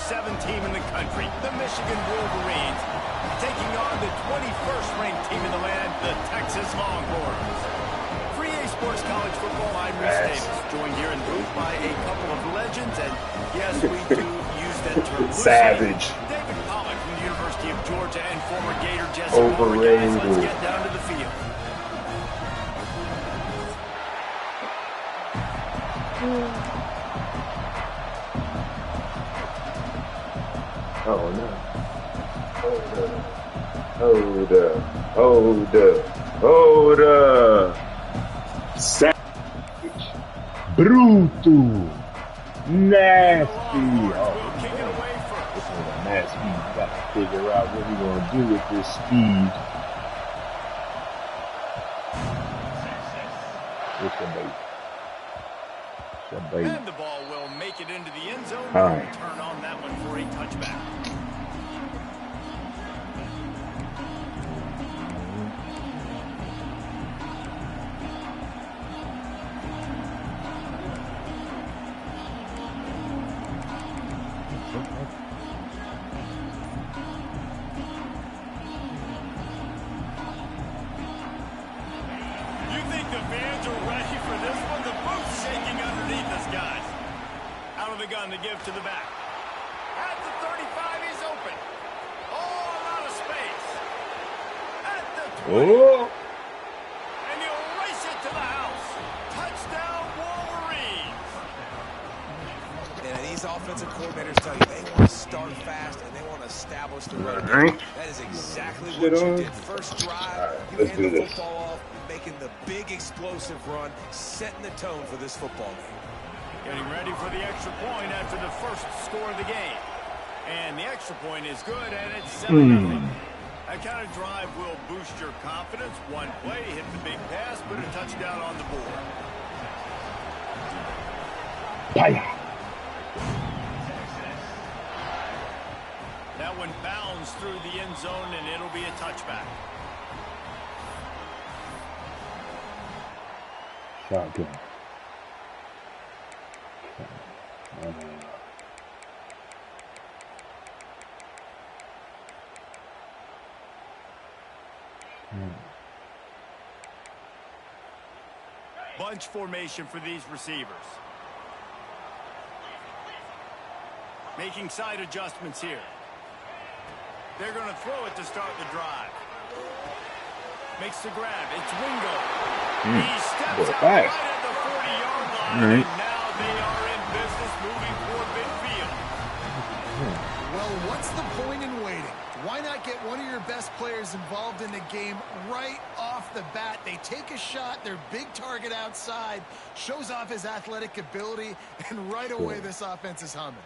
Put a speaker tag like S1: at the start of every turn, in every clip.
S1: 7 team in the country, the Michigan Wolverines, taking on the 21st ranked team in the land, the Texas Longhorns. For EA Sports College Football, I'm Reese Davis, joined here in booth by a couple of legends, and yes, we do use that term loosely.
S2: Savage.
S1: David Pollack from the University of Georgia and former Gator Jesse Palmer. Guys, let's get down to the field.
S2: Oh no. Hold up. Savage. Brutal. Nasty. Oh, this is a nasty. You got to figure out what we're going to do with this speed. It's a bait.
S1: And the ball will make it into the end zone.
S2: All right.
S1: Turn on that one for a touchback. You think the fans are ready for this one? The boot's shaking underneath us, guys. Out of the gun to give to the back. At the 35, he's open. Oh, a lot of space. At the 20.
S2: Oh.
S1: And he'll race it to the house. Touchdown, Wolverines.
S3: And these offensive coordinators tell you they want to start fast and they want to establish the run. That is exactly what you did. First drive, you hand the football off, making the big explosive run, setting the tone for this football game.
S1: Getting ready for the extra point after the first score of the game. And the extra point is good, and it's 7-0. That kind of drive will boost your confidence. One play, hit the big pass, put a touchdown on the board. That one bounds through the end zone, and it'll be a touchback.
S2: Shotgun.
S1: Bunch formation for these receivers. Making side adjustments here. They're going to throw it to start the drive. Makes the grab. It's Wingo. He steps out right at the 40-yard line, and now they are in business moving toward midfield.
S4: Well, what's the point in waiting? Why not get one of your best players involved in the game right off the bat? They take a shot, their big target outside, shows off his athletic ability, and right away this offense is humming.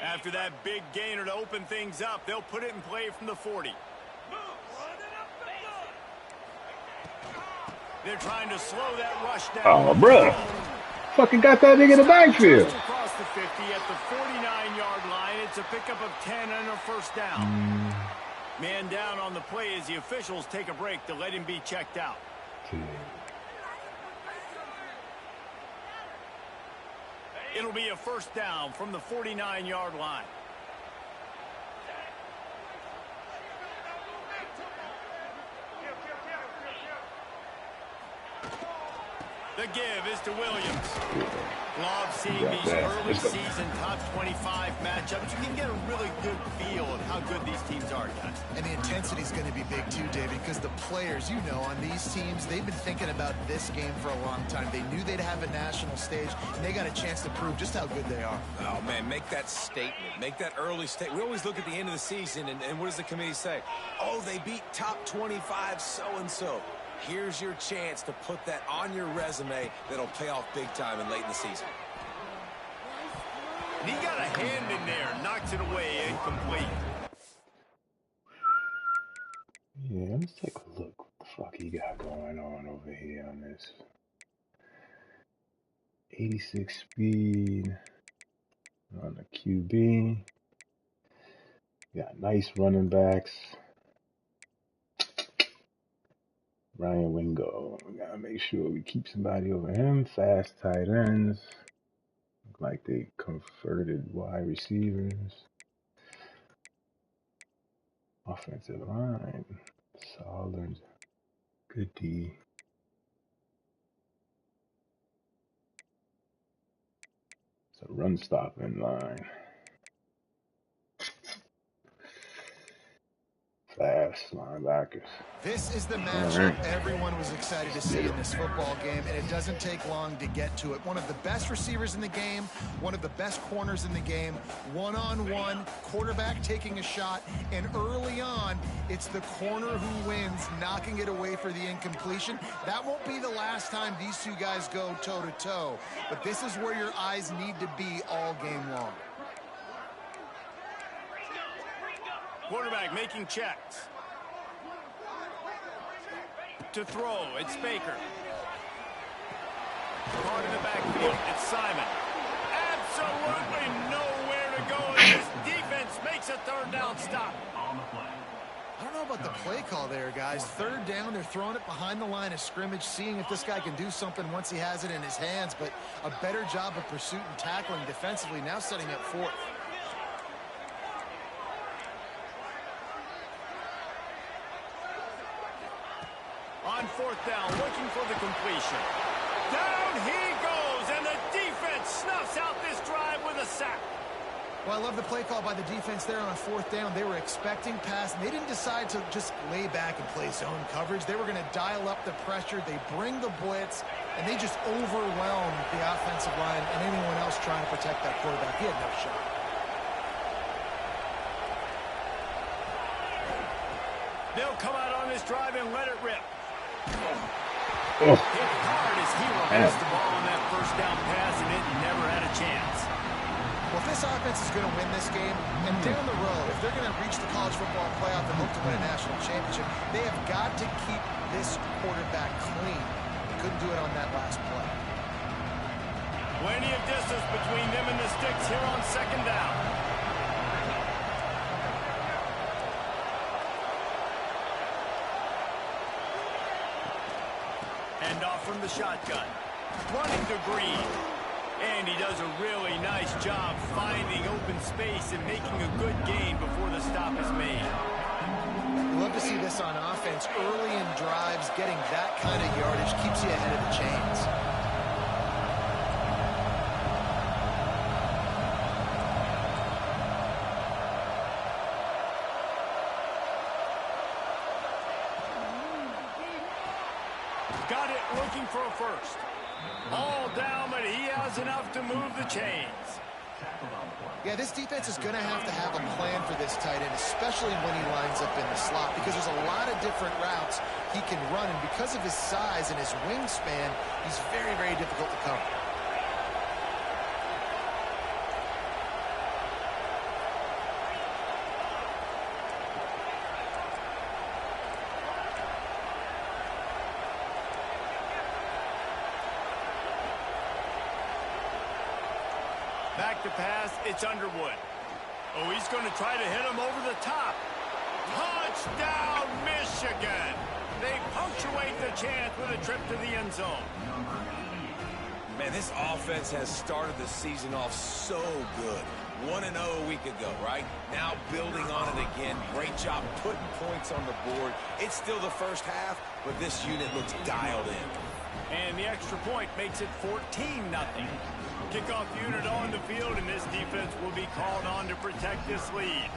S1: After that big gainer to open things up, they'll put it in play from the 40. They're trying to slow that rush down.
S2: Oh, bro. Fucking got that nigga in the backfield.
S1: Just across the 50 at the 49-yard line. It's a pickup of 10 and a first down. Man down on the play as the officials take a break to let him be checked out. It'll be a first down from the 49-yard line. The give is to Williams. Love seeing these early season top 25 matchups. You can get a really good feel of how good these teams are, guys.
S4: And the intensity is going to be big too, David, because the players, you know, on these teams, they've been thinking about this game for a long time. They knew they'd have a national stage, and they got a chance to prove just how good they are.
S3: Oh, man, make that statement. Make that early statement. We always look at the end of the season, and what does the committee say? Oh, they beat top 25 so-and-so. Here's your chance to put that on your resume that'll pay off big time and late in the season.
S1: And he got a hand in there, knocks it away, incomplete.
S2: Yeah, let's take a look what the fuck he got going on over here on this. 86 speed on the QB. Got nice running backs. Ryan Wingo. We gotta make sure we keep somebody over him. Fast tight ends. Look like they converted wide receivers. Offensive line. Solid. Good D. It's a run stopping line. Fast linebackers.
S4: This is the matchup everyone was excited to see in this football game, and it doesn't take long to get to it. One of the best receivers in the game, one of the best corners in the game, one-on-one, quarterback taking a shot, and early on, it's the corner who wins, knocking it away for the incompletion. That won't be the last time these two guys go toe-to-toe, but this is where your eyes need to be all game long.
S1: Quarterback making checks. To throw, it's Baker. Caught in the backfield, it's Simon. Absolutely nowhere to go, and this defense makes a third down stop.
S4: I don't know about the play call there, guys. Third down, they're throwing it behind the line of scrimmage, seeing if this guy can do something once he has it in his hands, but a better job of pursuit and tackling defensively, now setting up fourth.
S1: On fourth down, looking for the completion. Down he goes, and the defense snuffs out this drive with a sack.
S4: Well, I love the play call by the defense there on fourth down. They were expecting pass, and they didn't decide to just lay back and play zone coverage. They were going to dial up the pressure. They bring the blitz, and they just overwhelm the offensive line and anyone else trying to protect that quarterback. He had no shot.
S1: They'll come out on this drive and let it rip.
S2: Oh.
S1: Hit hard as he missed the ball on that first down pass, and it never had a chance.
S4: Well, if this offense is going to win this game, and down the road, if they're going to reach the college football playoff and hope to win a national championship, they have got to keep this quarterback clean. They couldn't do it on that last play.
S1: Plenty of distance between them and the sticks here on second down. And off from the shotgun. Running to Green. And he does a really nice job finding open space and making a good gain before the stop is made.
S4: We love to see this on offense. Early in drives, getting that kind of yardage keeps you ahead of the chains.
S1: Got it, looking for a first. All down, but he has enough to move the chains.
S4: Yeah, this defense is going to have a plan for this tight end, especially when he lines up in the slot, because there's a lot of different routes he can run, and because of his size and his wingspan, he's very, very difficult to cover.
S1: Back to pass, it's Underwood. Oh, he's going to try to hit him over the top. Touchdown, Michigan! They punctuate the chance with a trip to the end zone.
S3: Man, this offense has started the season off so good. 1-0 a week ago, right? Now building on it again. Great job putting points on the board. It's still the first half, but this unit looks dialed in.
S1: And the extra point makes it 14-0. Kickoff unit on the field, and this defense will be called on to protect this lead.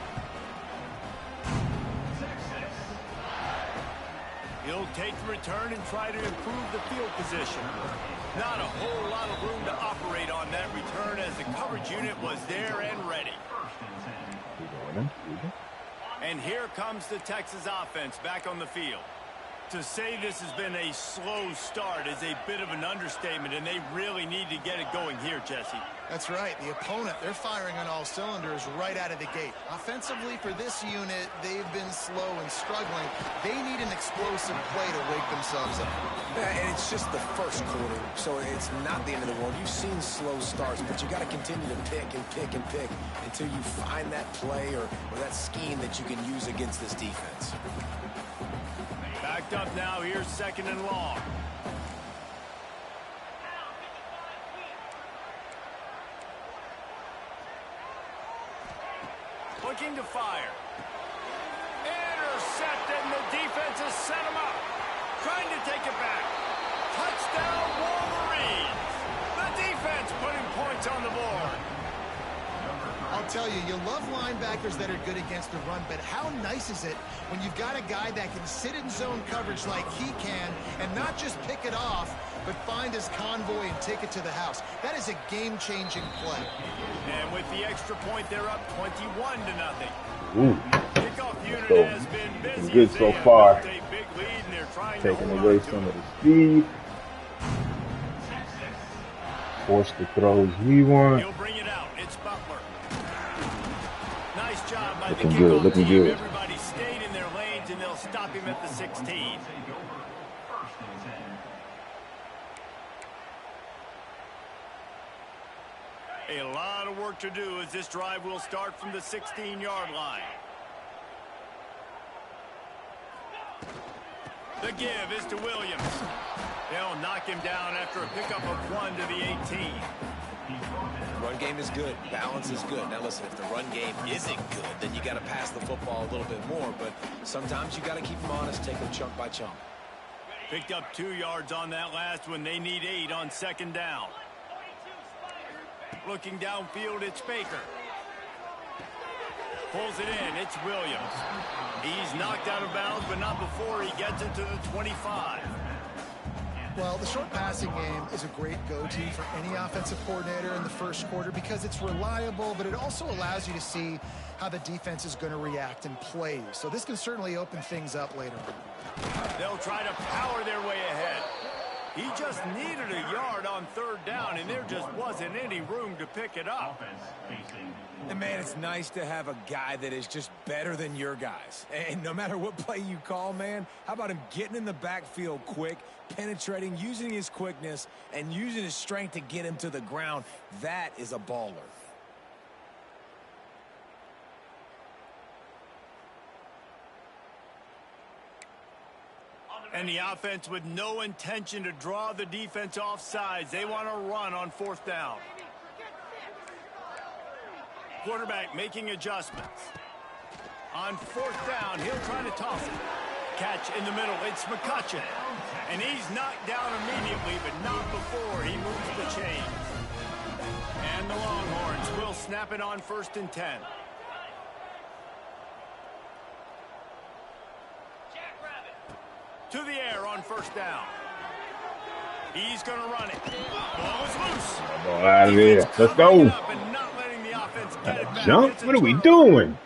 S1: He'll take the return and try to improve the field position. Not a whole lot of room to operate on that return as the coverage unit was there and ready. And here comes the Texas offense back on the field. To say this has been a slow start is a bit of an understatement, and they really need to get it going here, Jesse.
S4: That's right. The opponent, they're firing on all cylinders right out of the gate. Offensively, for this unit, they've been slow and struggling. They need an explosive play to wake themselves up.
S3: Yeah, and it's just the first quarter, so it's not the end of the world. You've seen slow starts, but you got to continue to pick and pick and pick until you find that play or that scheme that you can use against this defense.
S1: Back picked up now. Here's 2nd and long. Looking to fire. Intercepted, and the defense has set him up. Trying to take it back. Touchdown, Wolverines. The defense putting points on the board.
S4: I'll tell you, you love linebackers that are good against the run, but how nice is it when you've got a guy that can sit in zone coverage like he can and not just pick it off, but find his convoy and take it to the house. That is a game-changing play.
S1: And with the extra point, they're up 21-0.
S2: Ooh.
S1: Kickoff unit
S2: So,
S1: has been busy.
S2: good so far.
S1: A big lead, and they're trying
S2: Taking
S1: to
S2: away some of the speed. Force the throws we want.
S1: He'll bring it out. It's Butler. Nice job by
S2: Looking
S1: the
S2: good,
S1: kickoff
S2: looking
S1: team.
S2: good.
S1: Everybody stayed in their lanes, and they'll stop him at the 16. A lot of work to do as this drive will start from the 16-yard line. The give is to Williams. They'll knock him down after a pickup of 1 to the 18.
S3: Run game is good. Balance is good. Now listen, if the run game isn't good, then you got to pass the football a little bit more. But sometimes you got to keep them honest, take them chunk by chunk.
S1: Picked up 2 yards on that last one. They need 8 on 2nd down. Looking downfield, it's Baker. Pulls it in, it's Williams. He's knocked out of bounds, but not before he gets it to the 25.
S4: Well, the short passing game is a great go-to for any offensive coordinator in the first quarter because it's reliable, but it also allows you to see how the defense is going to react and play. So this can certainly open things up later on.
S1: They'll try to power their way ahead. He just needed a yard on 3rd down, and there just wasn't any room to pick it up.
S3: And, man, it's nice to have a guy that is just better than your guys. And no matter what play you call, man, how about him getting in the backfield quick, penetrating, using his quickness, and using his strength to get him to the ground? That is a baller.
S1: And the offense with no intention to draw the defense off sides. They want to run on 4th down. Quarterback making adjustments. On 4th down, he'll try to toss it. Catch in the middle, it's McCutcheon. And he's knocked down immediately, but not before he moves the chains. And the Longhorns will snap it on 1st and 10. To the air on 1st down. He's going to run it. Ball is loose.
S2: Ball out of there. Let's go. Jump? What are we doing?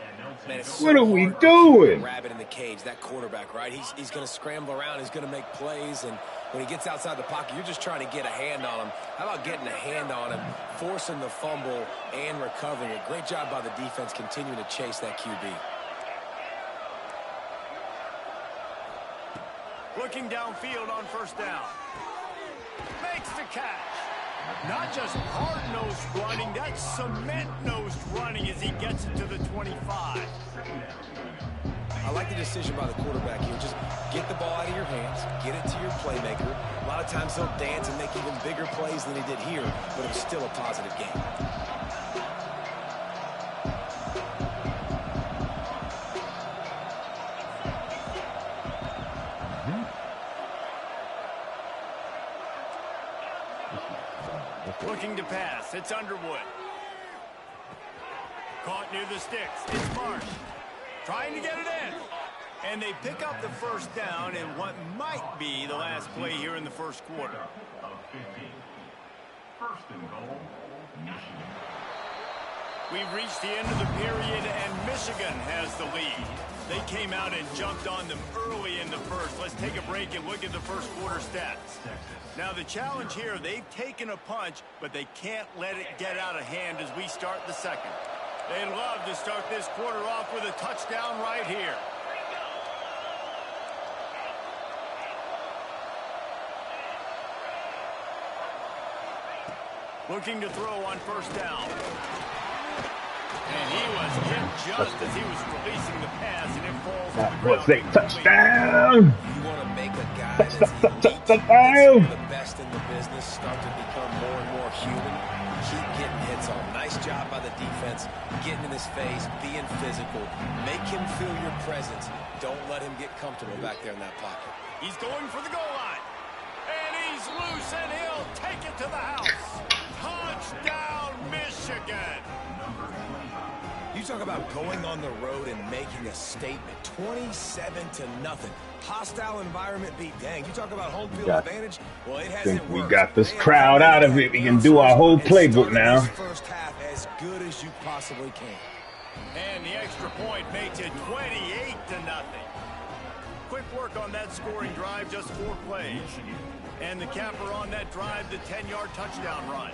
S3: Man,
S2: what are we doing?
S3: Rabbit in the cage, that quarterback, right? He's going to scramble around. He's going to make plays. And when he gets outside the pocket, you're just trying to get a hand on him. How about getting a hand on him, forcing the fumble and recovering it? Great job by the defense continuing to chase that QB.
S1: Looking downfield on 1st down. Makes the catch. Not just hard-nosed running, that's cement-nosed running as he gets it to the 25.
S3: I like the decision by the quarterback here. Just get the ball out of your hands, get it to your playmaker. A lot of times he'll dance and make even bigger plays than he did here, but it was still a positive game.
S1: Looking to pass. It's Underwood. Caught near the sticks. It's Marsh. Trying to get it in. And they pick up the 1st down in what might be the last play here in the 1st quarter.
S5: 1st and goal, Michigan.
S1: We've reached the end of the period, and Michigan has the lead. They came out and jumped on them early in the 1st. Let's take a break and look at the 1st quarter stats. Now, the challenge here, they've taken a punch, but they can't let it get out of hand as we start the 2nd. They'd love to start this quarter off with a touchdown right here. Looking to throw on 1st down. And he was hit just as he was releasing the pass, and it falls.
S2: That was a touchdown.
S3: You want to guys as elite, some of the best in the business start to become more and more human, keep getting hits on. Nice job by the defense, getting in his face, being physical. Make him feel your presence. Don't let him get comfortable back there in that pocket.
S1: He's going for the goal line. And he's loose, and he'll take it to the house. Touchdown, Michigan.
S3: You talk about going on the road and making a statement. 27-0. Hostile environment beat. Dang, you talk about home field advantage. Well, it hasn't worked.
S2: We got this crowd out of it. We can do our whole playbook now.
S3: First half as good as you possibly can.
S1: And the extra point makes it 28-0. Quick work on that scoring drive, just 4 plays. And the capper on that drive, the 10-yard touchdown run.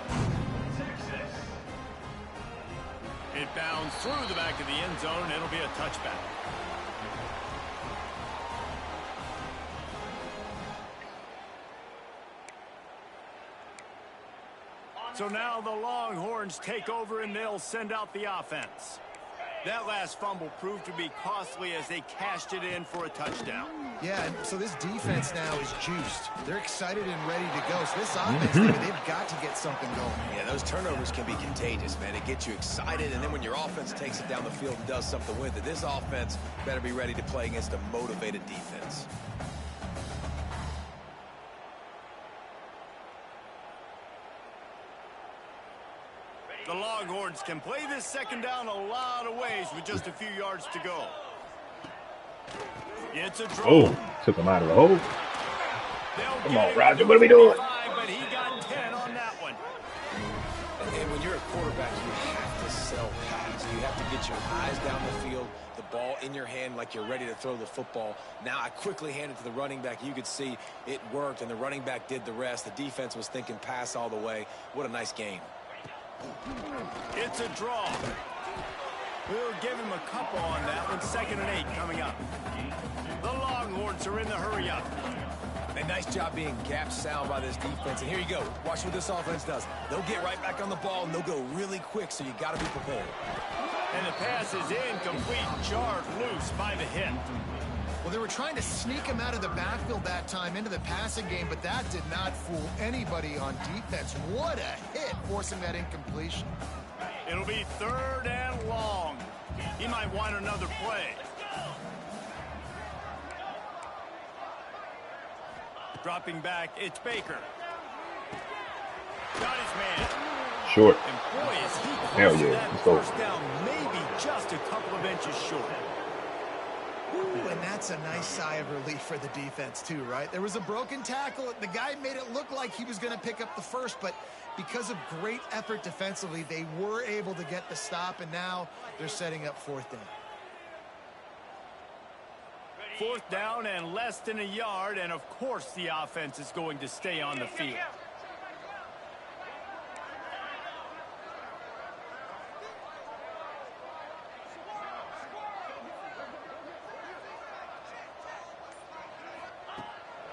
S1: It bounds through the back of the end zone. It'll be a touchback. So now the Longhorns take over and they'll send out the offense. That last fumble proved to be costly as they cashed it in for a touchdown.
S4: Yeah, and so this defense now is juiced. They're excited and ready to go. So this offense, they've got to get something going.
S3: Yeah, those turnovers can be contagious, man. It gets you excited, and then when your offense takes it down the field and does something with it, this offense better be ready to play against a motivated defense.
S1: The Longhorns can play this second down a lot of ways with just a few yards to go. It's a draw.
S2: Oh, took him out of the hole. Come on, Roger, what are we doing?
S1: But he got 10 on that one.
S3: And when you're a quarterback, you have to sell pass. You have to get your eyes down the field, the ball in your hand like you're ready to throw the football. Now I quickly hand it to the running back. You could see it worked, and the running back did the rest. The defense was thinking pass all the way. What a nice game.
S1: It's a draw. We'll give him a couple on that one. 2nd and 8 coming up. The Longhorns are in the hurry up.
S3: A nice job being gap sound by this defense. And here you go. Watch what this offense does. They'll get right back on the ball, and they'll go really quick, so you got to be prepared.
S1: And the pass is incomplete. Jarred loose by the hit.
S4: Well, they were trying to sneak him out of the backfield that time into the passing game, but that did not fool anybody on defense. What a hit, forcing that incompletion.
S1: It'll be 3rd and long. He might want another play. Dropping back, it's Baker. Got his man.
S2: Short.
S1: And boy, is he
S2: Hell
S1: close to
S2: yeah.
S1: that
S2: Let's go.
S1: first down, maybe just a couple of inches short.
S4: Ooh, and that's a nice sigh of relief for the defense too, right? There was a broken tackle. The guy made it look like he was going to pick up the first, but because of great effort defensively, they were able to get the stop, and now they're setting up 4th down.
S1: 4th down and less than a yard, and of course the offense is going to stay on the field.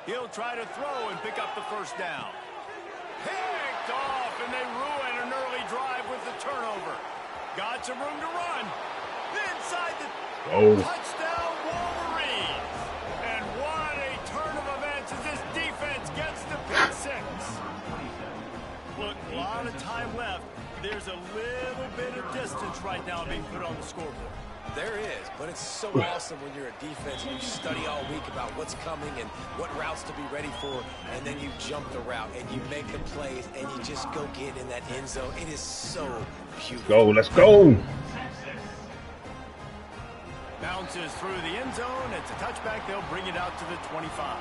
S1: He'll try to throw and pick up the first down. Picked off, and they ruin an early drive with the turnover. Got some room to run. Inside the touchdown, Wolverines. And what a turn of events as this defense gets the pick 6. Look, a lot of time left. There's a little bit of distance right now being put on the scoreboard.
S3: There is, but it's so awesome when you're a defense and you study all week about what's coming and what routes to be ready for, and then you jump the route and you make the plays and you just go get in that end zone. It is so beautiful.
S2: Let's go.
S1: Bounces through the end zone. It's a touchback. They'll bring it out to the 25.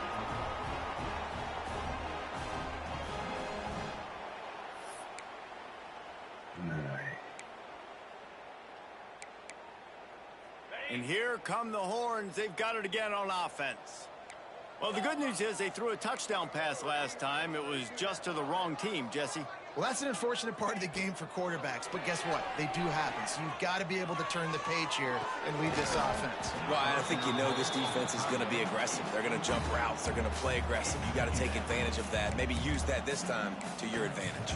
S1: And here come the Horns. They've got it again on offense. Well, the good news is they threw a touchdown pass last time. It was just to the wrong team, Jesse.
S4: Well, that's an unfortunate part of the game for quarterbacks, but guess what? They do happen. So you've got to be able to turn the page here and lead this offense.
S3: Well, I think you know this defense is going to be aggressive. They're going to jump routes. They're going to play aggressive. You got to take advantage of that. Maybe use that this time to your advantage.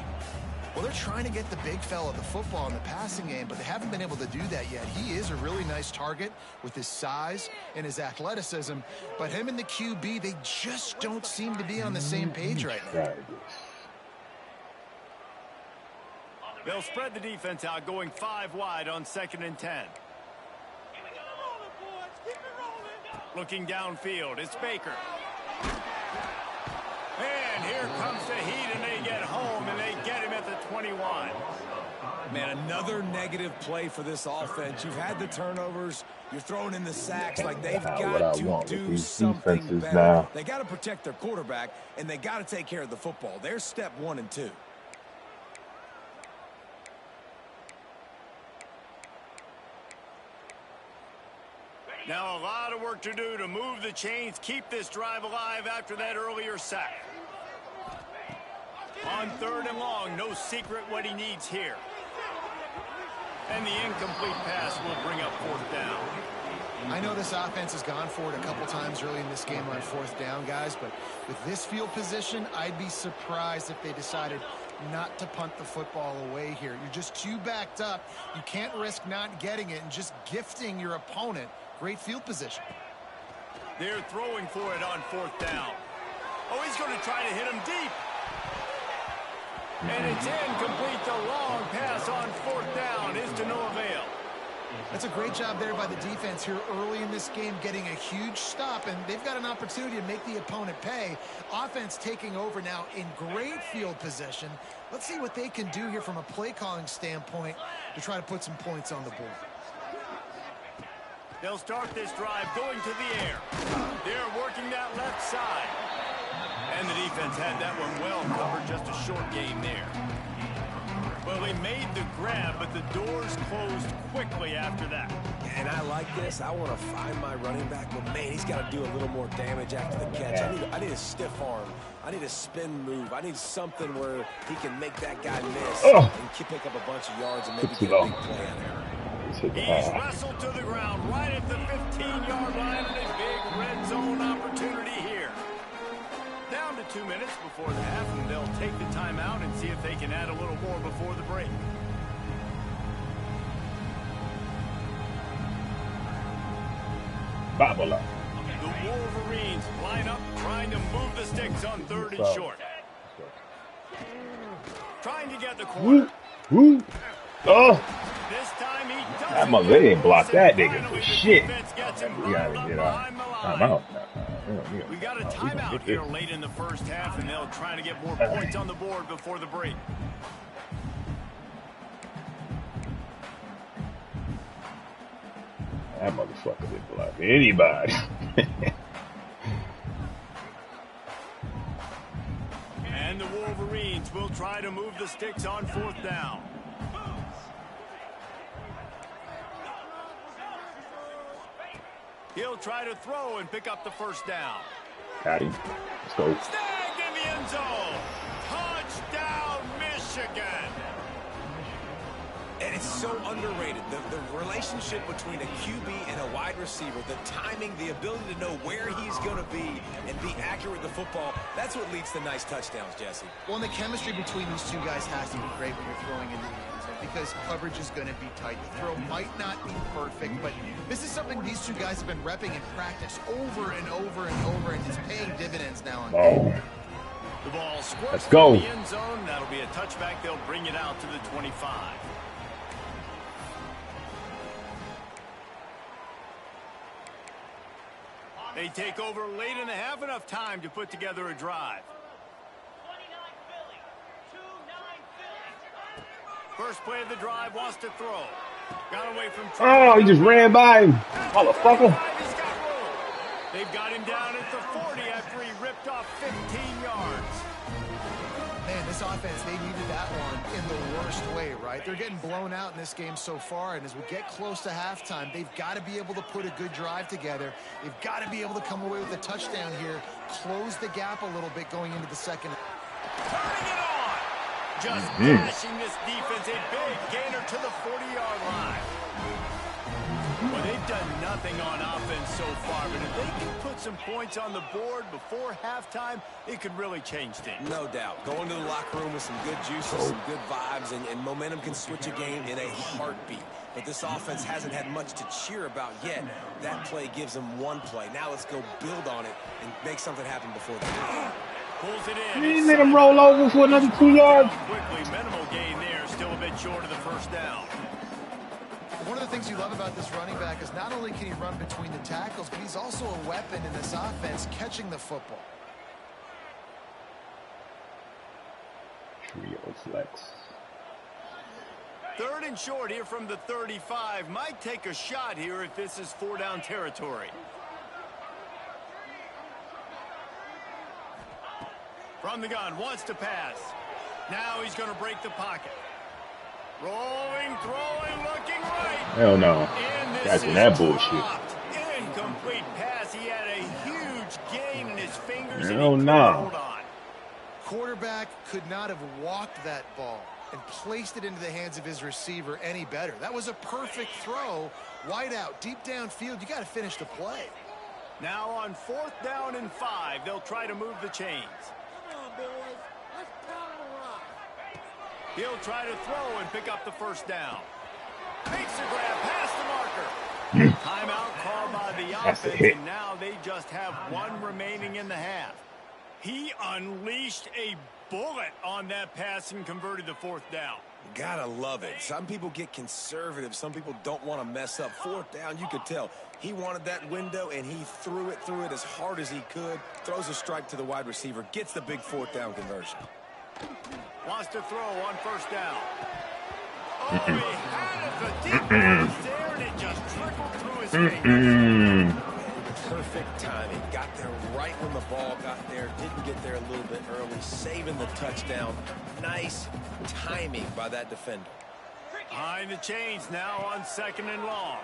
S4: Well, they're trying to get the big fella the football in the passing game, but they haven't been able to do that yet. He is a really nice target with his size and his athleticism, but him and the QB, they just don't seem to be on the same page right now.
S1: They'll spread the defense out, going 5 wide on 2nd and 10. Looking downfield, it's Baker. And here comes the heat, and they get home, and they get him at the 21.
S3: Man, another negative play for this offense. You've had the turnovers. You're throwing in the sacks. Like, they've got to do something better.
S2: Now.
S3: They got to protect their quarterback, and they got to take care of the football. There's step 1 and 2.
S1: Now a lot of work to do to move the chains, keep this drive alive after that earlier sack. On 3rd and long, no secret what he needs here. And the incomplete pass will bring up 4th down.
S4: I know this offense has gone for it a couple times early in this game on 4th down, guys, but with this field position, I'd be surprised if they decided not to punt the football away here. You're just too backed up. You can't risk not getting it and just gifting your opponent great field position.
S1: They're throwing for it on 4th down. Oh, he's going to try to hit him deep. And it's incomplete. The long pass on 4th down is to no avail.
S4: That's a great job there by the defense here early in this game, getting a huge stop, and they've got an opportunity to make the opponent pay. Offense taking over now in great field position. Let's see what they can do here from a play calling standpoint to try to put some points on the board.
S1: They'll start this drive going to the air. They're working that left side. And the defense had that one well covered, just a short gain there. Well, he made the grab, but the doors closed quickly after that.
S3: And I like this. I want to find my running back, but, man, he's got to do a little more damage after the catch. I need a stiff arm. I need a spin move. I need something where he can make that guy miss and pick up a bunch of yards and maybe get a big play out there.
S1: He's wrestled to the ground right at the 15-yard line, and a big red zone opportunity here. Down to 2 minutes before the half, and they'll take the timeout and see if they can add a little more before the break.
S2: Babala.
S1: The Wolverines line up, trying to move the sticks on 3rd and short. Trying to get the corner. This time he does.
S2: That mother, they didn't block that nigga for shit. We gotta get out. Timeout.
S1: We got a timeout here late in the first half, and they'll try to get more points on the board before the break.
S2: That motherfucker didn't block anybody.
S1: And the Wolverines will try to move the sticks on 4th down. He'll try to throw and pick up the 1st down.
S2: Got him. Let's go.
S1: Snagged in the end zone. Touchdown, Michigan.
S3: And it's so underrated. The relationship between a QB and a wide receiver, the timing, the ability to know where he's going to be and be accurate with the football, that's what leads to nice touchdowns, Jesse.
S4: Well, and the chemistry between these two guys has to be great when you're throwing in the end zone because coverage is going to be tight. The throw might not be perfect, but this is something these two guys have been repping in practice over and over and over, and it's paying dividends now on game.
S1: The ball squirts
S2: Let's go.
S1: in the end zone. That'll be a touchback. They'll bring it out to the 25. They take over late in the half, enough time to put together a drive. First play of the drive, wants to throw. Got away from
S2: Oh, he just ran by him. Motherfucker.
S1: They've got him down at the 40 after he ripped off 15 yards.
S4: Man, this offense, they needed that one in the worst way, right? They're getting blown out in this game so far, and as we get close to halftime, they've got to be able to put a good drive together. They've got to be able to come away with a touchdown here, close the gap a little bit going into the second.
S1: Turning it on. Just crashing this defense, a big gainer to the 40-yard line. Well, they've done nothing on offense so far, but if they can put some points on the board before halftime, it could really change things.
S3: No doubt. Going to the locker room with some good juices, some good vibes, and momentum can switch a game in a heartbeat. But this offense hasn't had much to cheer about yet. That play gives them one play. Now let's go build on it and make something happen before that.
S1: Pulls it in.
S2: You let him roll over for another 2 yards.
S1: Quickly, minimal gain there. Still a bit short of the first down.
S4: One of the things you love about this running back is not only can he run between the tackles, but he's also a weapon in this offense catching the football.
S2: Trio flex.
S1: 3rd and short here from the 35. Might take a shot here if this is 4-down territory. From the gun, wants to pass. Now he's going to break the pocket. Rolling, throwing, looking right.
S2: Hell no. Catching that bullshit.
S1: Incomplete pass. He had a huge gain in his fingers.
S2: Hell no.
S4: Quarterback could not have walked that ball and placed it into the hands of his receiver any better. That was a perfect throw. Wide out, deep downfield. You got to finish the play.
S1: Now on 4th down and 5, they'll try to move the chains. He'll try to throw and pick up the first down. Makes a grab past the marker. Timeout called by the offense, and now they just have 1 remaining in the half. He unleashed a bullet on that pass and converted the 4th down.
S3: Gotta love it. Some people get conservative. Some people don't want to mess up. 4th down, you could tell. He wanted that window, and he threw it as hard as he could. Throws a strike to the wide receiver. Gets the big 4th down conversion.
S1: Wants to throw on 1st down. Oh, he had it. The deep pass there, and it just trickled through his fingers.
S3: Perfect timing. Got there right when the ball got there. Didn't get there a little bit early. Saving the touchdown. Nice timing by that defender.
S1: Behind the chains now on 2nd and long.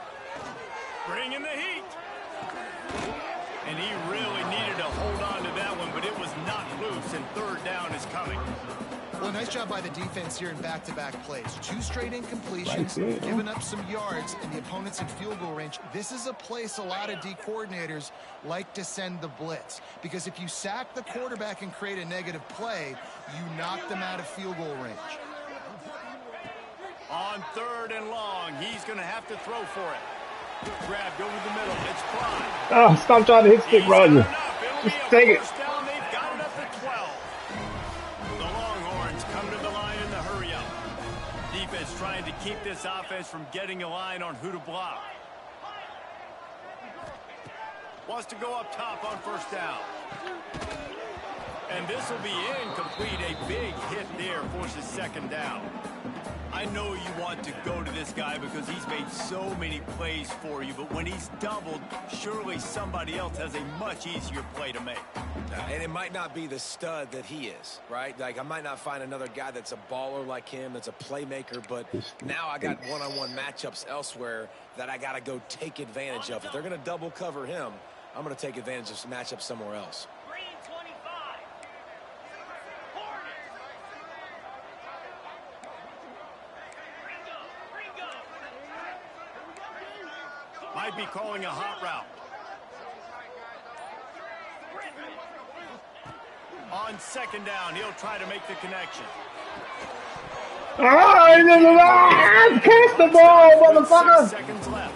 S1: Bringing the heat. And he really needed to hold on to that one, but it was knocked loose, and 3rd down is coming.
S4: Well, nice job by the defense here in back-to-back plays. 2 straight incompletions, giving up some yards, and the opponent's in field goal range. This is a place a lot of D coordinators like to send the blitz, because if you sack the quarterback and create a negative play, you knock them out of field goal range.
S1: On 3rd and long, he's going to have to throw for it. Grabbed over the middle. It's Prime.
S2: Oh, stop trying to hit stick, Roger. Just take it.
S1: Down. They've got it up to 12. The Longhorns come to the line in the hurry-up. Defense trying to keep this offense from getting a line on who to block. Wants to go up top on 1st down. And this will be incomplete. A big hit there forces 2nd down. I know you want to go to this guy because he's made so many plays for you, but when he's doubled, surely somebody else has a much easier play to make.
S3: And it might not be the stud that he is, right? Like, I might not find another guy that's a baller like him, that's a playmaker, but now I got one-on-one matchups elsewhere that I got to go take advantage of. If they're going to double cover him, I'm going to take advantage of some matchups somewhere else.
S1: Might be calling a hot route. On 2nd down, he'll try to make the connection.
S2: Catch the ball, motherfucker!
S1: 6 seconds left.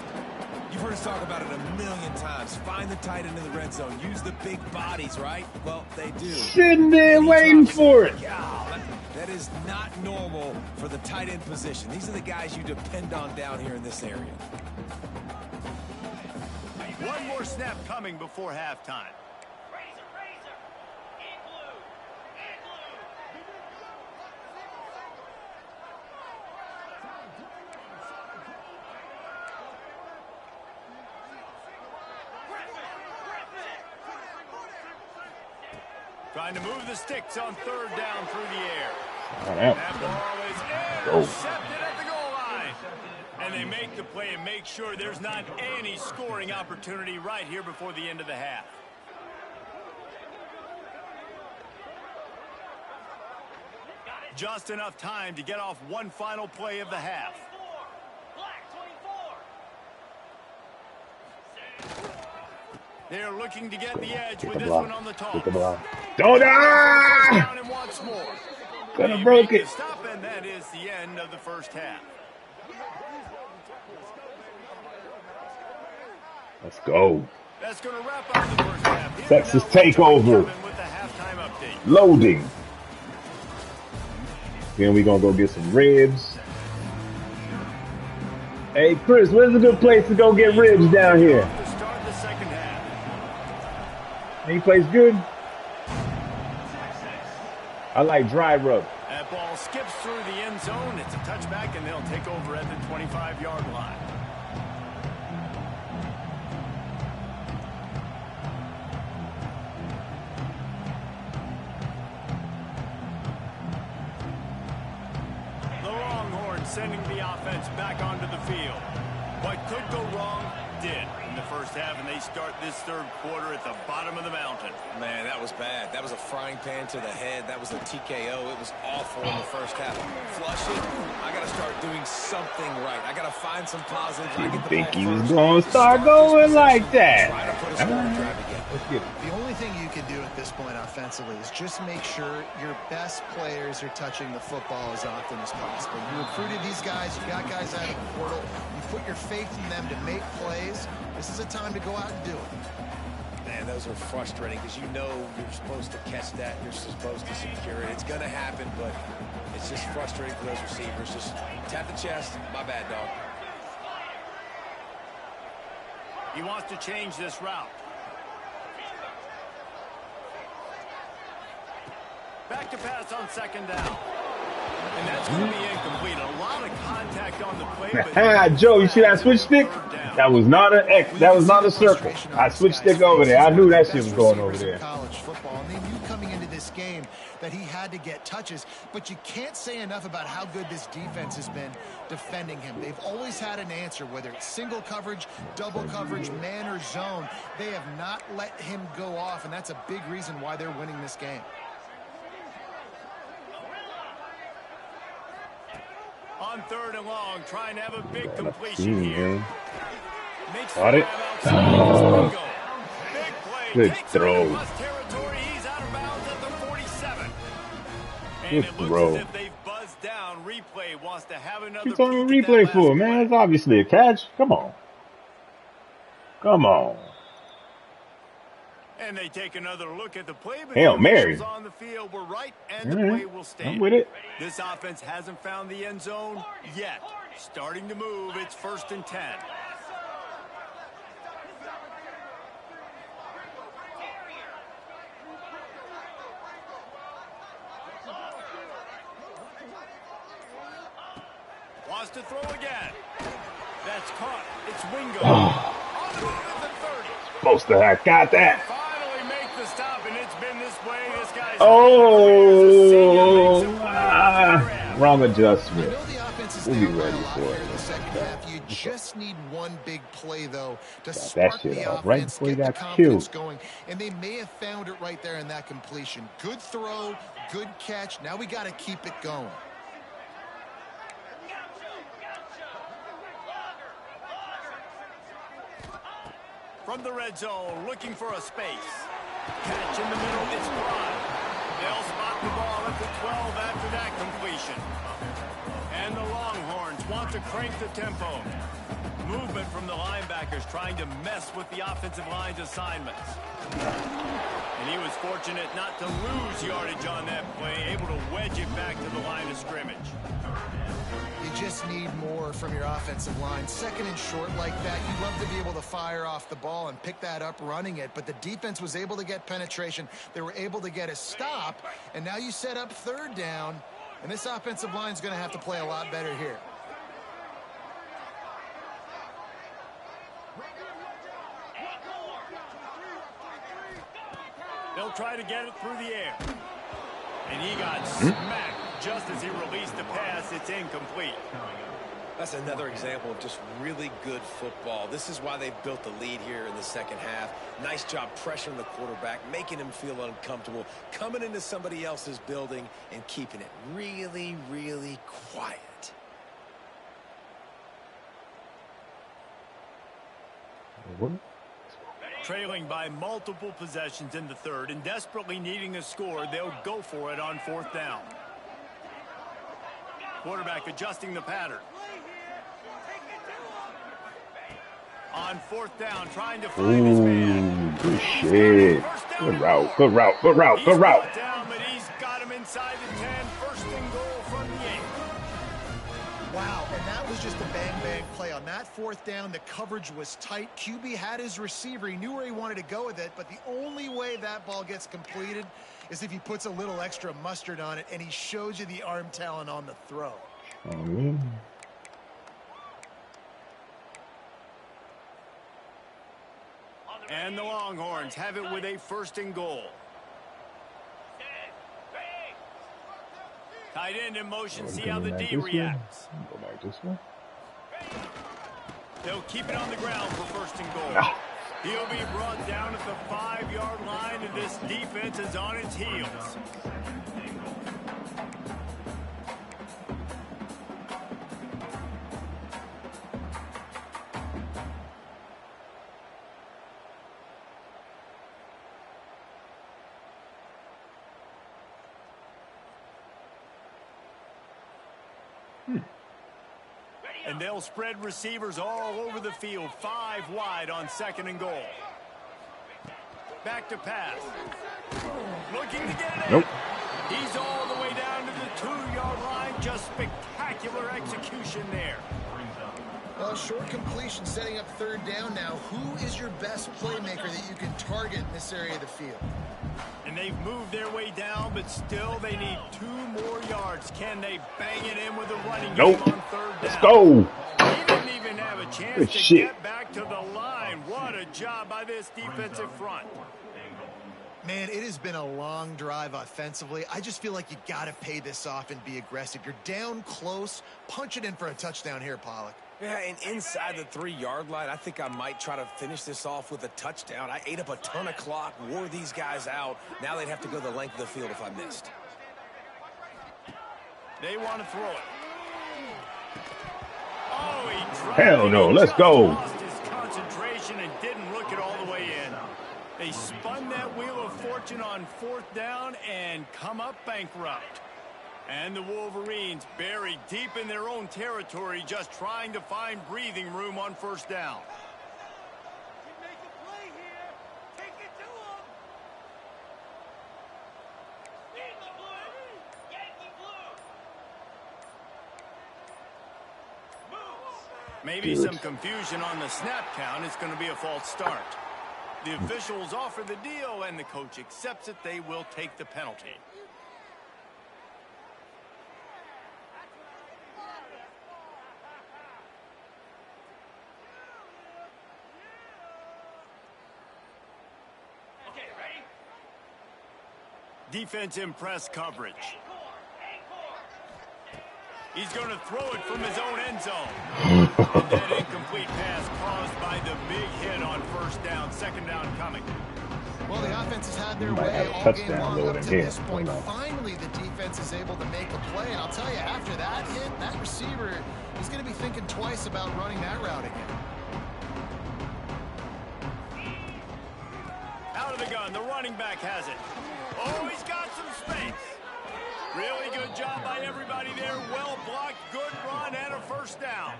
S3: You've heard us talk about it a million times. Find the tight end of the red zone. Use the big bodies, right? Well, they do.
S2: Sitting there waiting for it.
S3: That is not normal for the tight end position. These are the guys you depend on down here in this area.
S1: One more snap coming before halftime. Trying to move the sticks on 3rd down through the air. That ball is intercepted at the goal line. And they make the play and make sure there's not any scoring opportunity right here before the end of the half. Just enough time to get off one final play of the half. They're looking to get the edge
S2: Get
S1: with
S2: the
S1: this
S2: block.
S1: one on the top.
S2: Get the block. Don't
S1: Down and once more.
S2: Gonna
S1: They
S2: broke
S1: make
S2: it.
S1: the stop, and that is the end of the first half.
S2: Let's go.
S1: That's going to wrap up the first half.
S2: Texas takeover.
S1: With the halftime update.
S2: Loading. Then we gonna go get some ribs. Hey Chris, where's a good place to go get ribs down here?
S1: To start the second half.
S2: Any place good? I like dry rub.
S1: That ball skips through the end zone. It's a touchback, and they'll take over at the 25-yard line. The Longhorns sending the offense back onto the field. What could go wrong did in the first half, and they start this third quarter at the bottom of the mountain.
S3: Man, that was bad. That was a frying pan to the head. That was a TKO. It was awful in the first half. Flush it. I got to start doing something right. I got to find some positives. I
S2: Didn't think he was going to start going like that.
S3: Try to put a scoring drive again.
S2: Let's get it.
S4: The only thing you can do at this point offensively is just make sure your best players are touching the football as often as possible. You recruited these guys. You got guys out of the portal. You put your faith in them to make plays. This is a time to go out and do it.
S3: Man, those are frustrating because you know you're supposed to catch that. You're supposed to secure it. It's going to happen, but it's just frustrating for those receivers. Just tap the chest. My bad, dog.
S1: He wants to change this route. Back to pass on second down. And that's going to be incomplete. A lot of contact on the play.
S2: Joe, you see that switch stick? That was not an X. That was not a circle. I switched stick over there. I knew that shit was going over there.
S4: College football, and they knew coming into this game that he had to get touches, but you can't say enough about how good this defense has been defending him. They've always had an answer, whether it's single coverage, double coverage, man or zone. They have not let him go off, and that's a big reason why they're winning this game.
S1: On third and long, trying to have a big completion here. Makes
S2: Got it.
S1: Oh.
S2: Good throw.
S1: Territory. He's out of bounds at the 47. And
S2: Good
S1: it looks
S2: throw.
S1: as if they've buzzed down. Replay wants to have another
S2: What's on
S1: peek at
S2: replay
S1: that
S2: for,
S1: last
S2: man?
S1: play.
S2: It's obviously a catch. Come on. Come on.
S1: And they take another look at the play. But
S2: Hail
S1: the
S2: Mary.
S1: officials on the field were right, and the
S2: All right.
S1: play will stand.
S2: I'm with it.
S1: This offense hasn't found the end zone yet. Starting to move. It's 1st and 10. Wants to throw again. That's caught. It's Wingo. On the move at the 30.
S2: Supposed to have got that.
S1: Finally make the stop, and it's been this way. This guy's
S2: Wrong
S4: You
S2: adjustment.
S4: know the offense is
S2: We'll be
S4: down by a
S2: ready
S4: lot
S2: for
S4: here
S2: it.
S4: in the second half. You just need one big play, though, to
S2: that
S4: spark
S2: shit
S4: the
S2: off right
S4: offense,
S2: before he
S4: get the
S2: got
S4: confidence
S2: killed.
S4: going. And they may have found it right there in that completion. Good throw, good catch. Now we got to keep it going.
S1: from the red zone, looking for a space. Catch in the middle, it's Prime. They'll spot the ball at the 12 after that completion. And the Longhorns want to crank the tempo. Movement from the linebackers trying to mess with the offensive line's assignments. And he was fortunate not to lose yardage on that play, able to wedge it back to the line of scrimmage.
S4: You just need more from your offensive line. Second and short like that, you'd love to be able to fire off the ball and pick that up running it, but the defense was able to get penetration. They were able to get a stop, and now you set up third down, and this offensive line is going to have to play a lot better here.
S1: They'll try to get it through the air. And he got smacked just as he released the pass. It's incomplete.
S3: That's another example of just really good football. This is why they've built the lead here in the second half. Nice job pressuring the quarterback, making him feel uncomfortable, coming into somebody else's building and keeping it really, really quiet.
S1: Trailing by multiple possessions in the third and desperately needing a score, they'll go for it on fourth down. Quarterback adjusting the pattern. On fourth down, trying to find his man.
S2: Good shit. Good route, good route, good route, good route.
S1: Down, but he's got him inside the 10. First and goal from the 8.
S4: Wow, and that was just a bang-bang play. On that fourth down, the coverage was tight. QB had his receiver. He knew where he wanted to go with it, but the only way that ball gets completed is if he puts a little extra mustard on it, and he shows you the arm talent on the throw.
S1: And the Longhorns have it with a first and goal. Tight end in motion, see how the D reacts.
S2: Go back this way.
S1: They'll keep it on the ground for first and goal. He'll be brought down at the 5-yard line, and this defense is on its heels. And they'll spread receivers all over the field, 5 wide on second and goal. Back to pass. Looking to get it in. He's all the way down to the 2-yard line. Just spectacular execution there.
S4: Well, short completion setting up third down now. Who is your best playmaker that you can target in this area of the field?
S1: And they've moved their way down, but still they need 2 more yards. Can they bang it in with a running game on third down?
S2: Let's go.
S1: He didn't even have a chance to get back to the line. What a job by this defensive front.
S4: Man, it has been a long drive offensively. I just feel like you got to pay this off and be aggressive. You're down close. Punch it in for a touchdown here, Pollock.
S3: Yeah, and inside the 3-yard line, I think I might try to finish this off with a touchdown. I ate up a ton of clock, wore these guys out. Now they'd have to go the length of the field if I missed.
S1: They want to throw it. Oh, he dropped
S2: Hell no, let's go.
S1: Lost his concentration and didn't look it all the way in. They spun that wheel of fortune on fourth down and come up bankrupt. And the Wolverines buried deep in their own territory, just trying to find breathing room on first down.
S6: Make a play here. Take it to him. Yankee blue. Yankee blue. Move.
S1: Maybe some confusion on the snap count. It's going to be a false start. The officials offer the deal, and the coach accepts it. They will take the penalty. Defense in press coverage. He's going to throw it from his own end zone. And that incomplete pass caused by the big hit on first down. Second down coming.
S4: Well, the offense has had their way all game long up to this point. Finally, the defense is able to make a play. And I'll tell you, after that hit, that receiver is going to be thinking twice about running that route again.
S1: Out of the gun, the running back has it. Oh, he's got some space. Really good job by everybody there. Well blocked, good run, and a first down.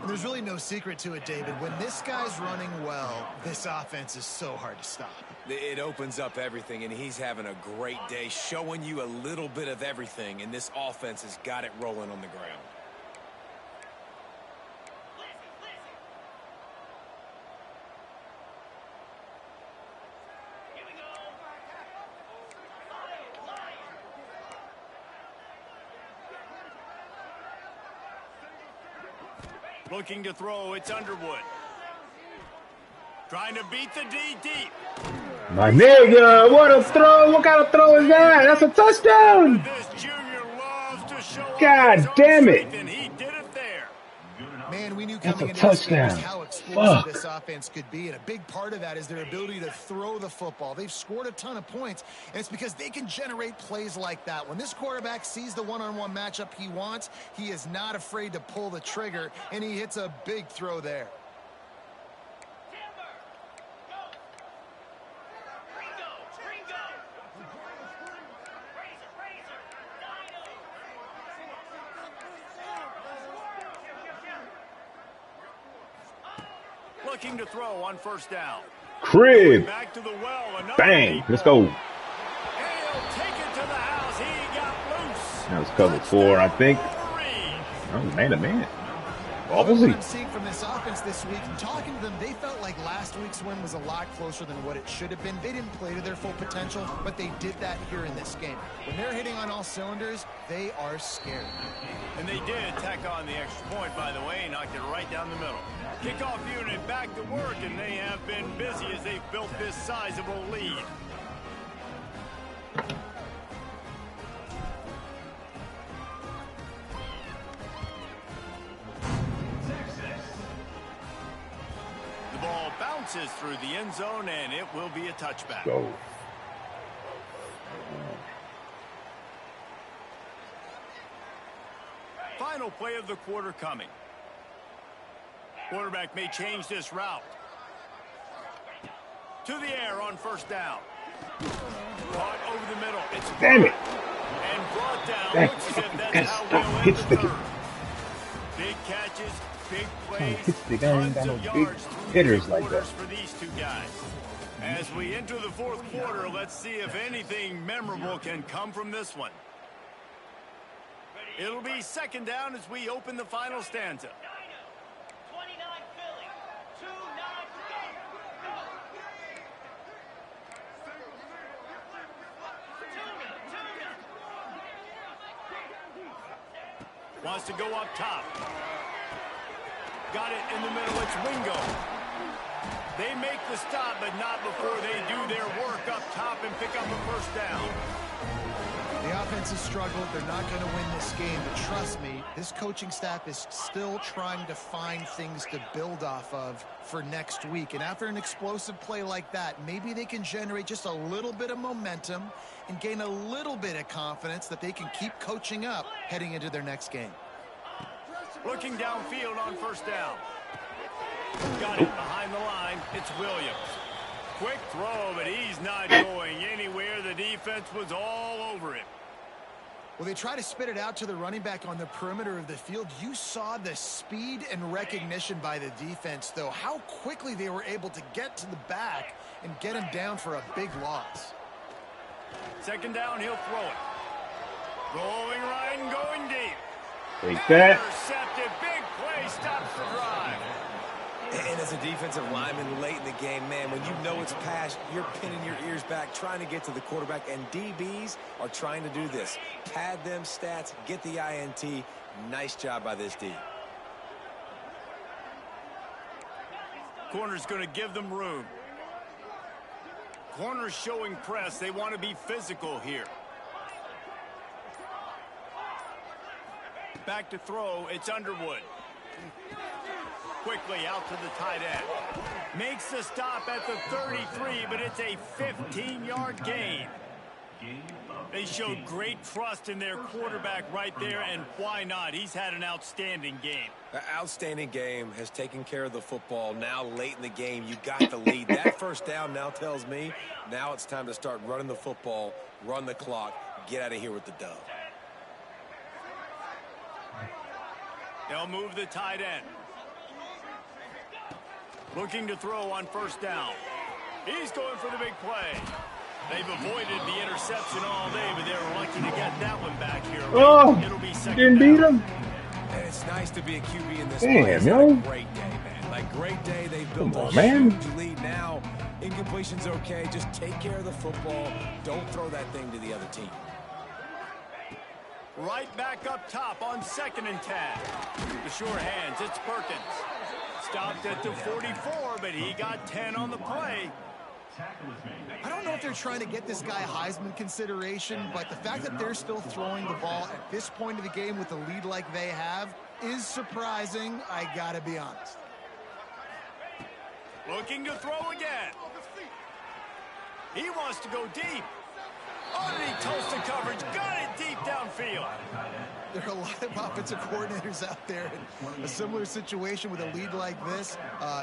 S4: There's really no secret to it, David. When this guy's running well, this offense is so hard to stop.
S3: It opens up everything, and he's having a great day, showing you a little bit of everything, and this offense has got it rolling on the ground.
S1: Looking to throw, it's Underwood. Trying to beat the D deep.
S2: My nigga, what a throw. What kind of throw is that? That's a touchdown.
S1: This junior loves to show
S2: God damn it.
S1: And he did it there.
S4: Man, we knew coming into this game how explosive this offense could be, and a big part of that is their ability to throw the football. They've scored a ton of points, and it's because they can generate plays like that. When this quarterback sees the one-on-one matchup he wants, he is not afraid to pull the trigger, and he hits a big throw there.
S1: Looking to throw on first down.
S2: Crib.
S1: Back to the well.
S2: Bang. Let's go.
S1: And he'll take it to the house. He got loose.
S2: That was cover 4, I think. Oh, man to man.
S4: What I'm seeing from this offense this week, and talking to them, they felt like last week's win was a lot closer than what it should have been. They didn't play to their full potential, but they did that here in this game. When they're hitting on all cylinders, they are scared.
S1: And they did tack on the extra point, by the way, knocked it right down the middle. Kickoff unit back to work, and they have been busy as they've built this sizable lead. The ball bounces through the end zone, and it will be a touchback.
S2: Go.
S1: Final play of the quarter coming. Quarterback may change this route. To the air on first down. Caught over the middle. It's
S2: damn it.
S1: And brought down. Looks as if that's how we'll end the third. Big catches, big plays, tons of yards
S2: hitters like that
S1: for these two guys. As we enter the fourth quarter, let's see if anything memorable can come from this one. It'll be second down as we open the final stanza.
S6: 29 Philly, 2-9
S1: Wants to go up top. Got it in the middle. It's Wingo. They make the stop, but not before they do their work up top and pick up a first down.
S4: The offense has struggled. They're not going to win this game, but trust me, this coaching staff is still trying to find things to build off of for next week. And after an explosive play like that, maybe they can generate just a little bit of momentum and gain a little bit of confidence that they can keep coaching up heading into their next game.
S1: Looking downfield on first down. Got it behind the line. It's Williams. Quick throw, but he's not going anywhere. The defense was all over him.
S4: Well, they try to spit it out to the running back on the perimeter of the field. You saw the speed and recognition by the defense, though. How quickly they were able to get to the back and get him down for a big loss.
S1: Second down, he'll throw it. Rolling right and going deep.
S2: Take that.
S1: Intercepted. Big play. Stops the drive.
S3: And as a defensive lineman late in the game, man, when you know it's pass, you're pinning your ears back, trying to get to the quarterback, and DBs are trying to do this. Pad them stats, get the INT. Nice job by this D.
S1: Corner's going to give them room. Corner's showing press. They want to be physical here. Back to throw. It's Underwood. Quickly out to the tight end. Makes the stop at the 33, but it's a 15-yard gain. They showed great trust in their quarterback right there, and why not? He's had an outstanding game.
S3: An outstanding game, has taken care of the football. Now late in the game, you got the lead. That first down now tells me now it's time to start running the football, run the clock, get out of here with the dub.
S1: They'll move the tight end. Looking to throw on first down. He's going for the big play. They've avoided the interception all day, but they're lucky to get that one back here.
S2: Oh,
S1: it'll be second
S2: didn't beat him.
S3: And it's nice to be a QB in this
S2: Damn,
S3: place.
S2: yo.
S3: Great day, man. Like, great day. They've built
S2: Come
S3: a
S2: on, man.
S3: huge lead now. Incompletion's okay. Just take care of the football. Don't throw that thing to the other team.
S1: Right back up top on 2nd and 10. The sure hands, it's Perkins. Stopped at the 44, but he got 10 on the play.
S4: I don't know if they're trying to get this guy Heisman consideration, but the fact that they're still throwing the ball at this point of the game with a lead like they have is surprising, I gotta be honest.
S1: Looking to throw again. He wants to go deep. Underneath toasted coverage, got it deep downfield.
S4: There are a lot of offensive coordinators out there in a similar situation with a lead like this.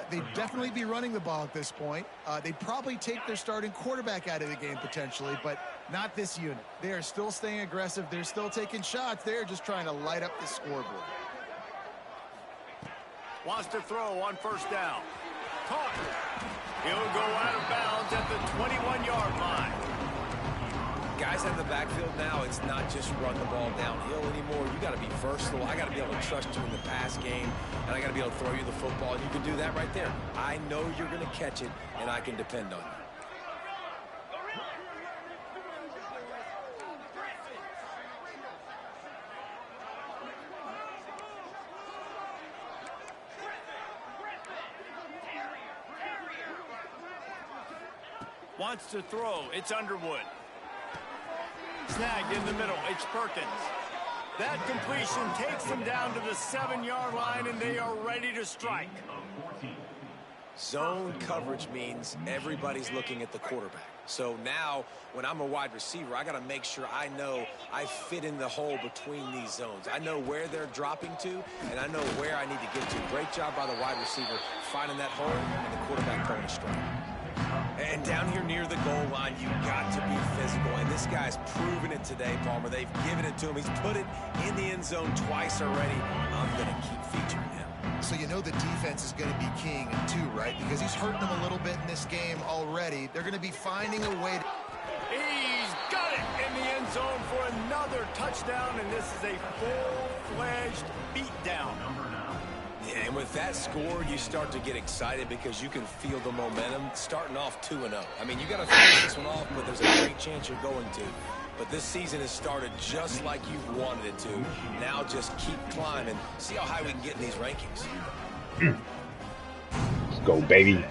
S4: They'd definitely be running the ball at this point. They'd probably take their starting quarterback out of the game potentially, but not this unit. They are still staying aggressive. They're still taking shots. They're just trying to light up the scoreboard.
S1: Wants to throw on first down. Caught. He'll go out of bounds at the 21-yard line.
S3: Guys in the backfield now, it's not just run the ball downhill anymore. You got to be versatile. I got to be able to trust you in the pass game, and I got to be able to throw you the football. And you can do that right there. I know you're going to catch it, and I can depend on you.
S1: Wants to throw. It's Underwood. Snagged in the middle. It's Perkins. That completion takes them down to the 7-yard line, and they are ready to strike.
S3: Zone coverage means everybody's looking at the quarterback. So now, when I'm a wide receiver, I got to make sure I know I fit in the hole between these zones. I know where they're dropping to, and I know where I need to get to. Great job by the wide receiver finding that hole, and the quarterback throwing a strike. And down here near the goal line, you got to be physical. And this guy's proven it today, Palmer. They've given it to him. He's put it in the end zone twice already. I'm going to keep featuring him.
S4: So you know the defense is going to be keying him too, right? Because he's hurting them a little bit in this game already. They're going to be finding a way to...
S1: He's got it in the end zone for another touchdown, and this is a full-fledged beatdown.
S3: Yeah, and with that score, you start to get excited because you can feel the momentum starting off 2-0. I mean, you got to finish this one off, but there's a great chance you're going to. But this season has started just like you've wanted it to. Now just keep climbing. See how high we can get in these rankings.
S2: Let's go, baby.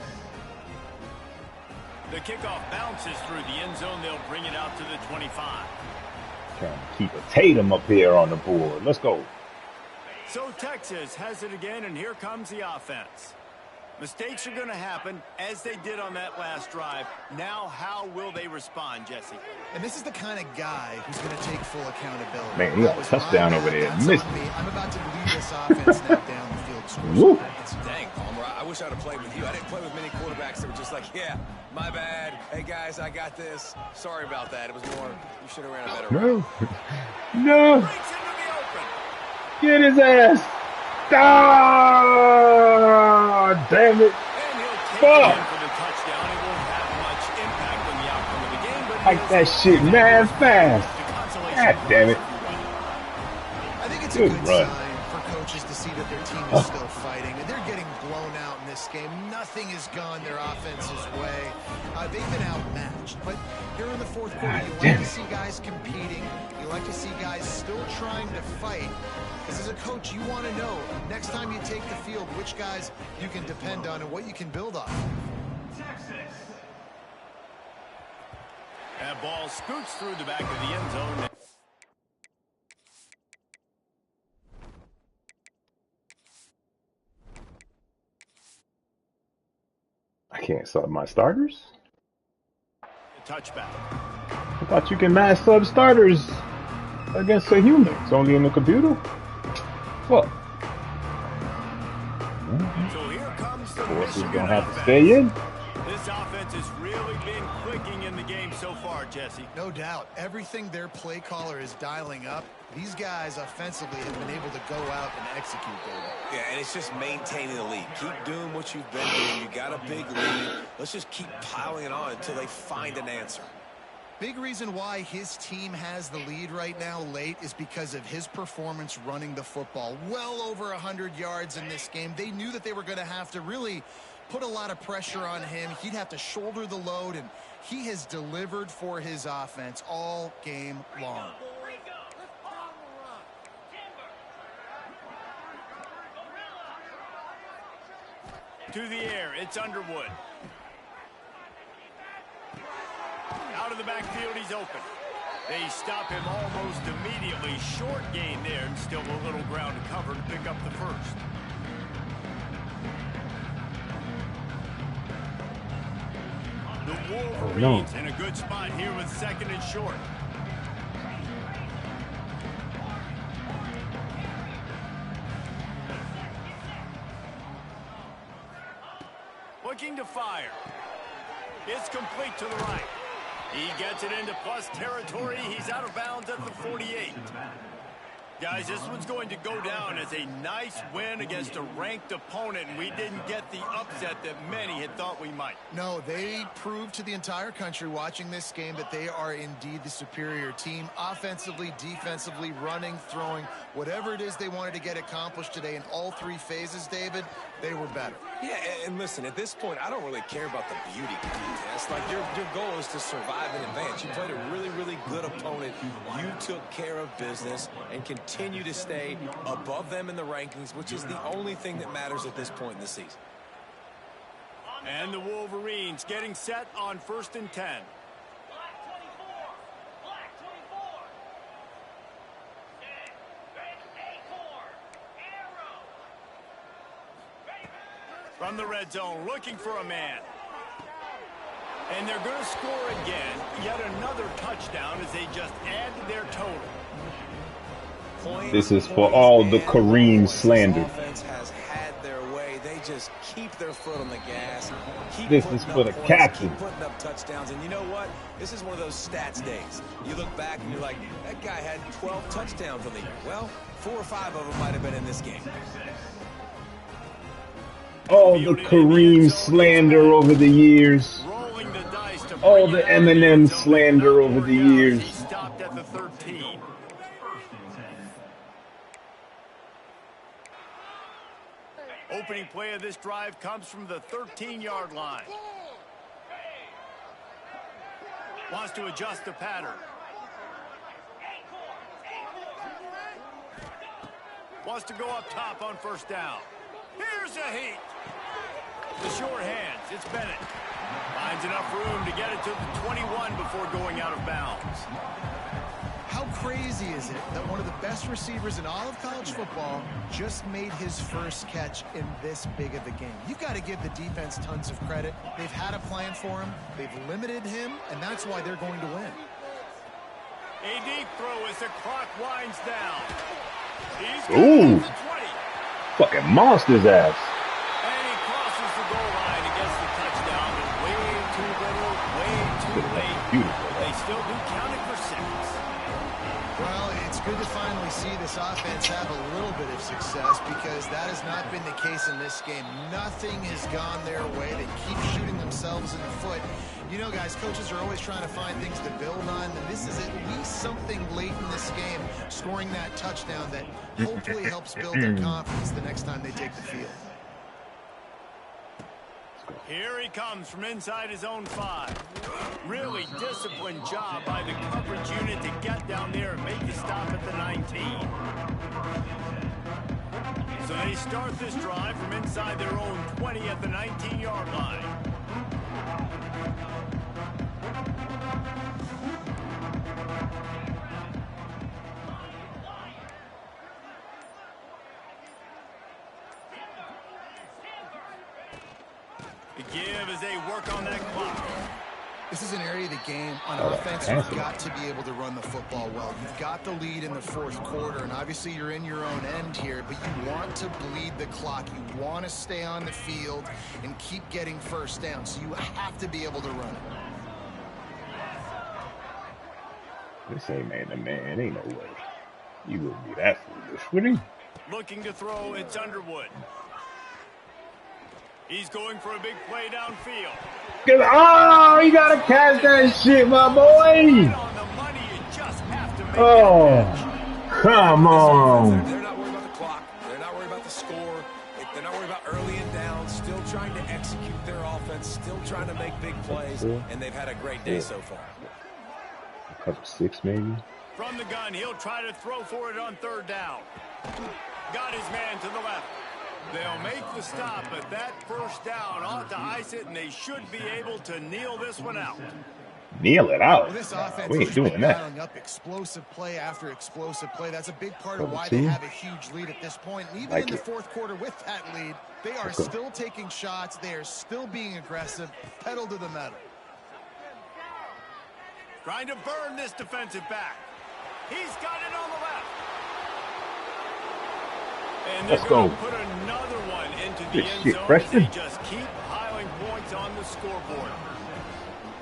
S1: The kickoff bounces through the end zone. They'll bring it out to the 25.
S2: Trying to keep a Tatum up here on the board. Let's go.
S1: So Texas has it again, and here comes the offense. Mistakes are going to happen, as they did on that last drive. Now, how will they respond, Jesse?
S4: And this is the kind of guy who's going to take full accountability.
S2: Man, he got a touchdown over there. Missed
S4: me. I'm about to lead this offense now down the field score.
S3: Dang, Palmer, I wish I'd have played with you. I didn't play with many quarterbacks that were just like, yeah, my bad. Hey, guys, I got this. Sorry about that. It was more, you should have ran a better route.
S2: No.
S1: Breaks into the open.
S2: Get his ass. Ah, damn it.
S1: And he'll take
S2: Fuck.
S1: it in for the touchdown. It won't have much impact on the outcome of the game, but
S2: Like that shit mad fast. God damn it.
S4: I think it's a
S2: Good
S4: good
S2: run.
S4: sign for coaches to see that their team is still fighting. And they're getting blown out in this game. Nothing has gone their offense's way. They've been outmatched. But here in the fourth quarter, you like to see guys competing. You like to see guys still trying to fight. Because as a coach, you want to know, next time you take the field, which guys you can depend on and what you can build on.
S1: That ball scoots through the back of the end zone.
S2: I can't sub my starters.
S1: Touchback.
S2: I thought you can mass sub starters against a human. It's only in the computer. What?
S1: So here comes the
S2: Of course, he's
S1: Michigan
S2: gonna have to
S1: offense.
S2: stay in.
S1: This offense has really been clicking in the game so far, Jesse.
S4: No doubt. Everything their play caller is dialing up, these guys offensively have been able to go out and execute there.
S3: Yeah, and it's just maintaining the lead. Keep doing what you've been doing. You got a big lead. Let's just keep piling it on until they find an answer.
S4: Big reason why his team has the lead right now late is because of his performance running the football. Well over 100 yards in this game. They knew that they were going to have to really put a lot of pressure on him. He'd have to shoulder the load, and he has delivered for his offense all game long.
S1: To the air, it's Underwood. Out of the backfield, he's open. They stop him almost immediately. Short gain there, and still a little ground to cover to pick up the first. The Wolverines in a good spot here with second and short. Looking to fire. It's complete to the right. He gets it into plus territory. He's out of bounds at the 48. Guys, this one's going to go down as a nice win against a ranked opponent, and we didn't get the upset that many had thought we might.
S4: No, they proved to the entire country watching this game that they are indeed the superior team. Offensively, defensively, running, throwing, whatever it is they wanted to get accomplished today in all three phases, David, they were better.
S3: Yeah, and listen, at this point, I don't really care about the beauty contest. Like, your goal is to survive and advance. You played a really, really good opponent. You took care of business and continue to stay above them in the rankings, which is the only thing that matters at this point in the season.
S1: And the Wolverines getting set on 1st and 10. From the red zone, looking for a man. And they're going to score again. Yet another touchdown as they just add to their total.
S2: This is for all the Kareem slander.
S3: Offense has had their way. They just keep their foot on the gas.
S2: This is for the captain.
S3: Keep putting up touchdowns. And you know what? This is one of those stats days. You look back and you're like, that guy had 12 touchdowns on the year. Well, 4 or 5 of them might have been in this game.
S2: All the Kareem slander over the years. All the Eminem slander over the years.
S1: He stopped at the 13. Opening play of this drive comes from the 13-yard line. Wants to adjust the pattern. Wants to go up top on 1st down. Here's a heat. The short hands. It's Bennett. Finds enough room to get it to the 21 before going out of bounds.
S4: How crazy is it that one of the best receivers in all of college football just made his first catch in this big of a game? You've got to give the defense tons of credit. They've had a plan for him. They've limited him, and that's why they're going to win.
S1: A deep throw as the clock winds down. He's
S2: Ooh.
S1: the 20.
S2: Fucking monster's ass.
S1: And he crosses the goal line and gets the touchdown. But way too little, way too late.
S2: Beautiful.
S1: They still do count it for 6.
S4: Well, it's good to finally see this offense have a little bit of success because that has not been the case in this game. Nothing has gone their way. They keep shooting themselves in the foot. You know, guys, coaches are always trying to find things to build on, and this is at least something late in this game, scoring that touchdown that hopefully helps build their confidence the next time they take the field.
S1: Here he comes from inside his own 5. Really disciplined job by the coverage unit to get down there and make the stop at the 19. So they start this drive from inside their own 20 at the 19-yard line. The give as they work on that clock.
S4: This is an area of the game on offense you've got to be able to run the football well. You've got the lead in the 4th quarter, and obviously you're in your own end here, but you want to bleed the clock. You want to stay on the field and keep getting 1st down, so you have to be able to run it.
S2: This ain't man to man. Ain't no way. You wouldn't be that foolish, would he?
S1: Looking to throw, it's Underwood. He's going for a big play downfield.
S2: Oh, you gotta catch that shit, my boy. Oh, come on.
S3: They're not worried about the clock. They're not worried about the score. They're not worried about early and down. Still trying to execute their offense. Still trying to make big plays. And they've had a great day so far.
S2: Cover 6, maybe.
S1: From the gun, he'll try to throw for it on 3rd down. Got his man to the left. They'll make the stop, but that 1st down ought to ice it, and they should be able to kneel this one out.
S2: Kneel it out.
S4: Well, this offense
S2: we ain't doing that.
S4: Up explosive play after explosive play. That's a big part of why they have a huge lead at this point. And even in the 4th quarter with that lead, they are still taking shots. They are still being aggressive. Pedal to the metal.
S1: Trying to burn this defensive back. He's got it on the left. And they're going to put another one into the end zone. They just keep piling points on the scoreboard.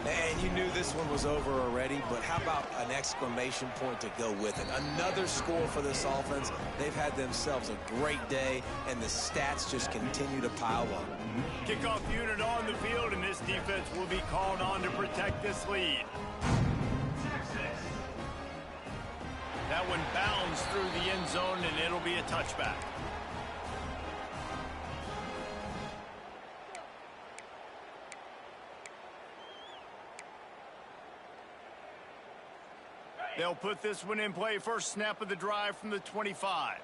S3: And you knew this one was over already, but how about an exclamation point to go with it? Another score for this offense. They've had themselves a great day, and the stats just continue to pile up.
S1: Kickoff unit on the field, and this defense will be called on to protect this lead. That one bounds through the end zone, and it'll be a touchback. They'll put this one in play. First snap of the drive from the 25.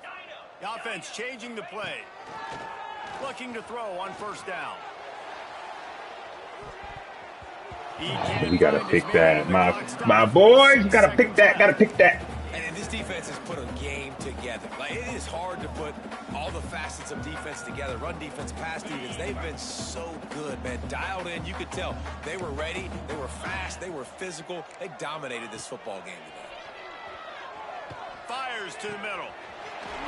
S1: The offense changing the play. Looking to throw on first down.
S2: We gotta pick that. My boys, gotta pick that. Gotta pick that.
S3: And this defense has put a game together. Like, it is hard to put all the facets of defense together. Run defense, pass defense. They've been so good, man. Dialed in. You could tell they were ready. They were fast. They were physical. They dominated this football game today.
S1: Fires to the middle.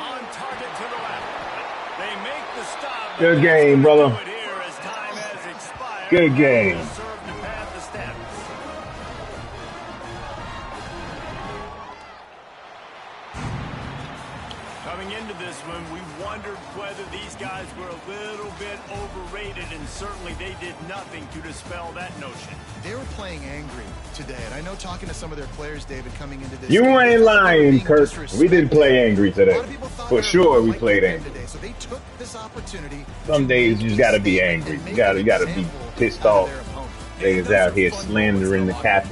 S1: On target to the left. They make the stop.
S2: Good game, brother.
S1: Here as time has expired.
S2: Good game.
S1: Serve to pad the stats. Coming into this one, we wondered whether these guys were a little bit overrated, and certainly they did nothing to dispel that notion.
S4: They were playing angry today, and I know talking to some of their players, David, coming into this
S2: You
S4: game,
S2: ain't lying, Kurt. We did play angry
S4: A
S2: today.
S4: lot of people thought
S2: For
S4: they were
S2: sure, we
S4: like
S2: played
S4: them
S2: angry.
S4: today, so they took this opportunity.
S2: Some days you just gotta be angry. You gotta be pissed off. Niggas out here slandering the captain.